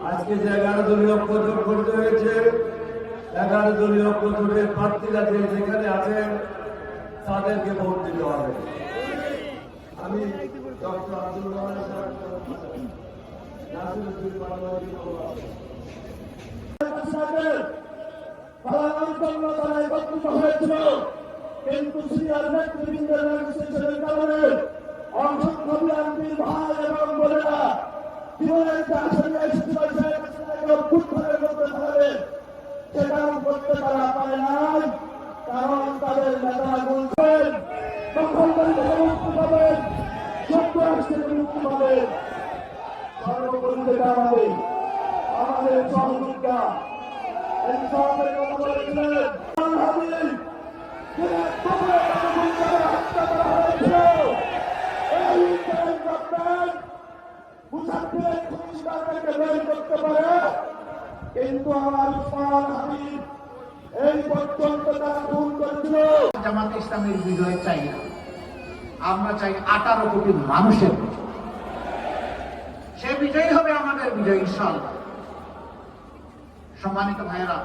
আজকে যে 11 দলীয় ঐক্যজোট গঠিত হয়েছে, 11 দলীয় ঐক্যজোটের প্রার্থীরা যেখানে আছেন তাদেরকে ভোট দিতে হবে। আমি ডক্টর আব্দুল হয়েছিল, কিন্তু সিনিয়র নেতৃবৃন্দের নেতৃত্বের কারণে অসংখ্য বিএনপির ভাই এবং বোনেরা জীবনের যে আসলে এসেছিল উত্থানের করতে পারে সেটাও করতে তারা পারে নাই, কারণ তাদের নেতারা বলছেন দখলদারি থেকে মুক্তি পাবেন, সন্ত্রাস থেকে মুক্তি পাবেন। সর্বোপরি যেটা আমাদের সহযোগিতা এই সমাজের কথা বলেছিলেন কিন্তু আমার এই পর্যন্ত তারা ভুল করেছিল। জামাতে ইসলামের বিজয় চাই না, আমরা চাই 18 কোটি মানুষের বিজয়। সে বিজয়ী হবে আমাদের বিজয় ইনশাআল্লাহ। সম্মানিত ভাইয়েরা,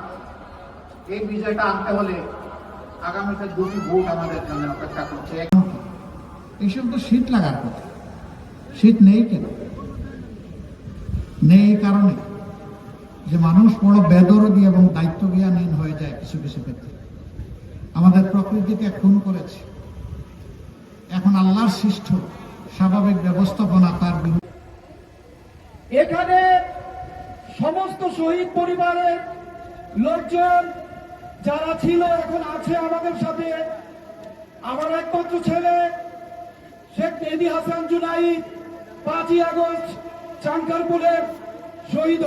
এই বিজয়টা আনতে হলে আগামীতে 2টি ভোট আমাদের জন্য অপেক্ষা করছে। এইসব তো শীত লাগার কথা, শীত নেই কেন? নেই এই কারণে যে মানুষ বড় বেদরদি এবং দায়িত্বজ্ঞানহীন হয়ে যায় কিছু কিছু ক্ষেত্রে। আমাদের প্রকৃতিকে খুন করেছে, এখন আল্লাহর সৃষ্ট স্বাভাবিক ব্যবস্থাপনা তার বিরুদ্ধে। এখানে সমস্ত শহীদ পরিবারের লোকজন যারা ছিল এখন আছে আমাদের সাথে। আমার একমাত্র ছেলে শেখ মেহেদী হাসান জুনাইদ 5ই আগস্ট চাঙ্কারপুরে শহীদ